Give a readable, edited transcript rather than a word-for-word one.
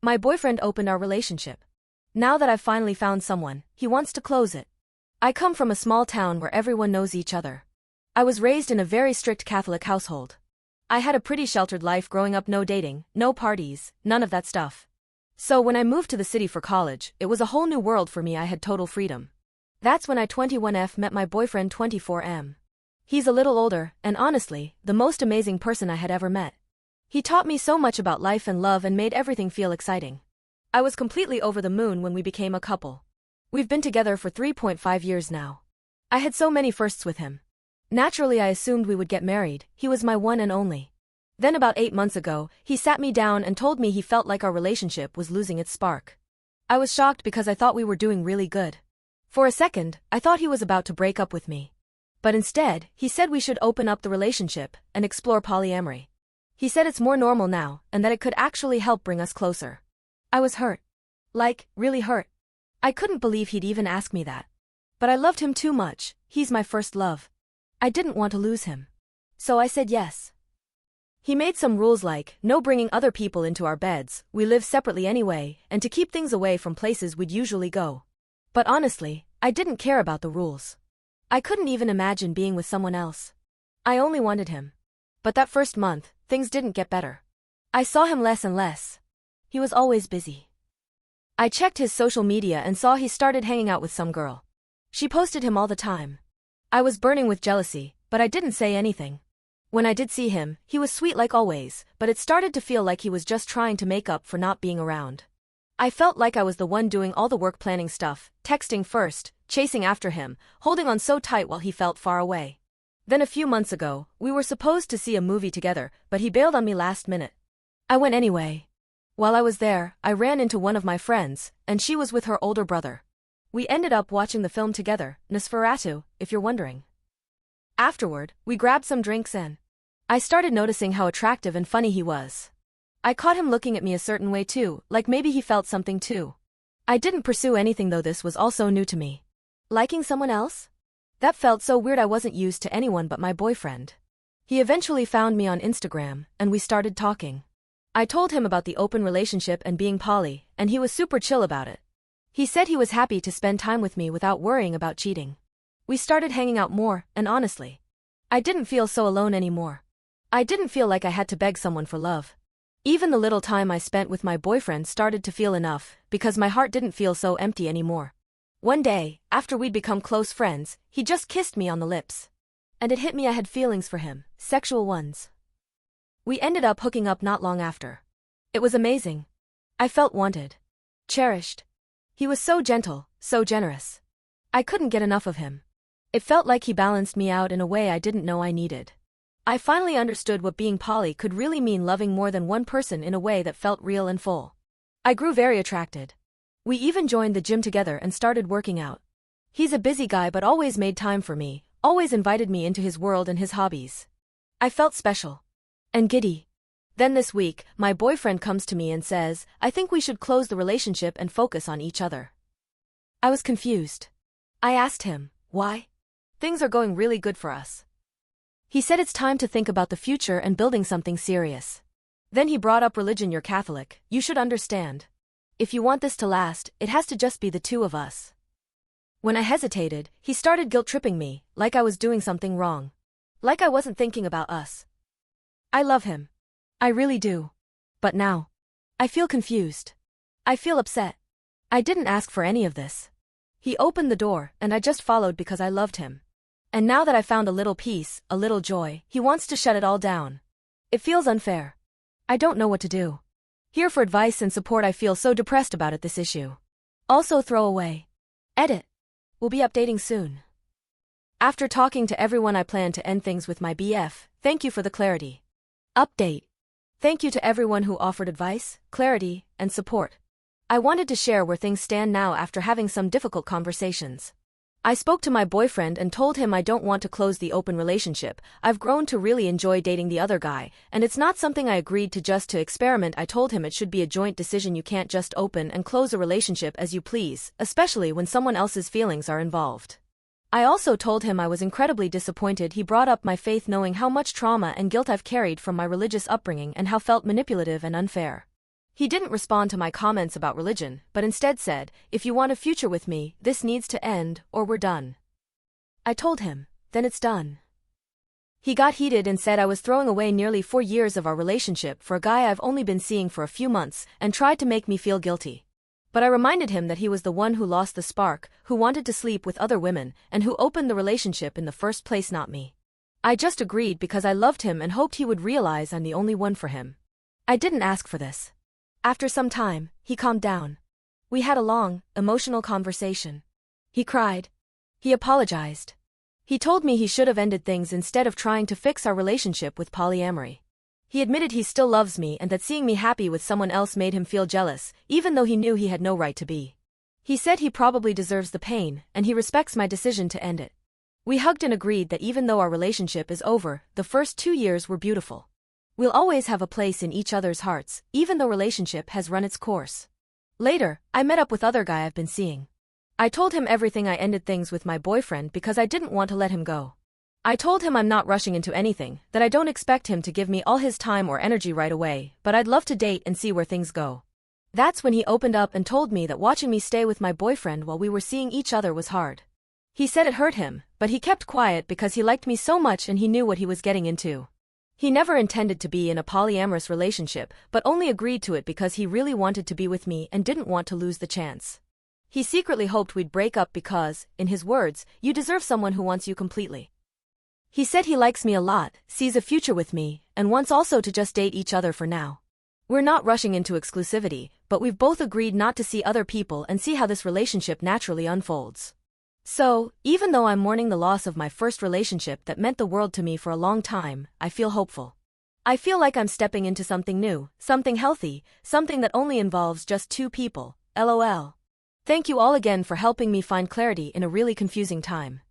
My boyfriend opened our relationship. Now that I've finally found someone, he wants to close it. I come from a small town where everyone knows each other. I was raised in a very strict Catholic household. I had a pretty sheltered life growing up, no dating, no parties, none of that stuff. So when I moved to the city for college, it was a whole new world for me. I had total freedom. That's when I 21F met my boyfriend 24M. He's a little older, and honestly, the most amazing person I had ever met. He taught me so much about life and love and made everything feel exciting. I was completely over the moon when we became a couple. We've been together for 3.5 years now. I had so many firsts with him. Naturally, I assumed we would get married. He was my one and only. Then about 8 months ago, he sat me down and told me he felt like our relationship was losing its spark. I was shocked because I thought we were doing really good. For a second, I thought he was about to break up with me. But instead, he said we should open up the relationship and explore polyamory. He said it's more normal now and that it could actually help bring us closer. I was hurt. Like, really hurt. I couldn't believe he'd even ask me that. But I loved him too much. He's my first love. I didn't want to lose him. So I said yes. He made some rules like, no bringing other people into our beds, we live separately anyway, and to keep things away from places we'd usually go. But honestly, I didn't care about the rules. I couldn't even imagine being with someone else. I only wanted him. But that first month, things didn't get better. I saw him less and less. He was always busy. I checked his social media and saw he started hanging out with some girl. She posted him all the time. I was burning with jealousy, but I didn't say anything. When I did see him, he was sweet like always, but it started to feel like he was just trying to make up for not being around. I felt like I was the one doing all the work, planning stuff, texting first, chasing after him, holding on so tight while he felt far away. Then a few months ago, we were supposed to see a movie together, but he bailed on me last minute. I went anyway. While I was there, I ran into one of my friends, and she was with her older brother. We ended up watching the film together, Nosferatu, if you're wondering. Afterward, we grabbed some drinks and I started noticing how attractive and funny he was. I caught him looking at me a certain way too, like maybe he felt something too. I didn't pursue anything though. This was also new to me. Liking someone else? That felt so weird. I wasn't used to anyone but my boyfriend. He eventually found me on Instagram, and we started talking. I told him about the open relationship and being poly, and he was super chill about it. He said he was happy to spend time with me without worrying about cheating. We started hanging out more, and honestly, I didn't feel so alone anymore. I didn't feel like I had to beg someone for love. Even the little time I spent with my boyfriend started to feel enough, because my heart didn't feel so empty anymore. One day, after we'd become close friends, he just kissed me on the lips. And it hit me I had feelings for him, sexual ones. We ended up hooking up not long after. It was amazing. I felt wanted. Cherished. He was so gentle, so generous. I couldn't get enough of him. It felt like he balanced me out in a way I didn't know I needed. I finally understood what being poly could really mean, loving more than one person in a way that felt real and full. I grew very attracted. We even joined the gym together and started working out. He's a busy guy but always made time for me, always invited me into his world and his hobbies. I felt special. And giddy. Then this week, my boyfriend comes to me and says, I think we should close the relationship and focus on each other. I was confused. I asked him, why? Things are going really good for us. He said it's time to think about the future and building something serious. Then he brought up religion. You're Catholic, you should understand. If you want this to last, it has to just be the two of us. When I hesitated, he started guilt-tripping me, like I was doing something wrong. Like I wasn't thinking about us. I love him. I really do. But now, I feel confused. I feel upset. I didn't ask for any of this. He opened the door, and I just followed because I loved him. And now that I found a little peace, a little joy, he wants to shut it all down. It feels unfair. I don't know what to do. Here for advice and support. I feel so depressed about it, this issue. Also throw away. Edit. We'll be updating soon. After talking to everyone, I plan to end things with my BF. Thank you for the clarity. Update. Thank you to everyone who offered advice, clarity, and support. I wanted to share where things stand now after having some difficult conversations. I spoke to my boyfriend and told him I don't want to close the open relationship. I've grown to really enjoy dating the other guy, and it's not something I agreed to just to experiment. I told him it should be a joint decision. You can't just open and close a relationship as you please, especially when someone else's feelings are involved. I also told him I was incredibly disappointed. He brought up my faith, knowing how much trauma and guilt I've carried from my religious upbringing and how felt manipulative and unfair. He didn't respond to my comments about religion, but instead said, "If you want a future with me, this needs to end, or we're done." I told him, "Then it's done." He got heated and said I was throwing away nearly 4 years of our relationship for a guy I've only been seeing for a few months, and tried to make me feel guilty. But I reminded him that he was the one who lost the spark, who wanted to sleep with other women, and who opened the relationship in the first place, not me. I just agreed because I loved him and hoped he would realize I'm the only one for him. I didn't ask for this. After some time, he calmed down. We had a long, emotional conversation. He cried. He apologized. He told me he should have ended things instead of trying to fix our relationship with polyamory. He admitted he still loves me and that seeing me happy with someone else made him feel jealous, even though he knew he had no right to be. He said he probably deserves the pain, and he respects my decision to end it. We hugged and agreed that even though our relationship is over, the first 2 years were beautiful. We'll always have a place in each other's hearts, even though relationship has run its course. Later, I met up with other guy I've been seeing. I told him everything. I ended things with my boyfriend because I didn't want to let him go. I told him I'm not rushing into anything, that I don't expect him to give me all his time or energy right away, but I'd love to date and see where things go. That's when he opened up and told me that watching me stay with my boyfriend while we were seeing each other was hard. He said it hurt him, but he kept quiet because he liked me so much and he knew what he was getting into. He never intended to be in a polyamorous relationship, but only agreed to it because he really wanted to be with me and didn't want to lose the chance. He secretly hoped we'd break up because, in his words, you deserve someone who wants you completely. He said he likes me a lot, sees a future with me, and wants also to just date each other for now. We're not rushing into exclusivity, but we've both agreed not to see other people and see how this relationship naturally unfolds. So, even though I'm mourning the loss of my first relationship that meant the world to me for a long time, I feel hopeful. I feel like I'm stepping into something new, something healthy, something that only involves just 2 people, LOL. Thank you all again for helping me find clarity in a really confusing time.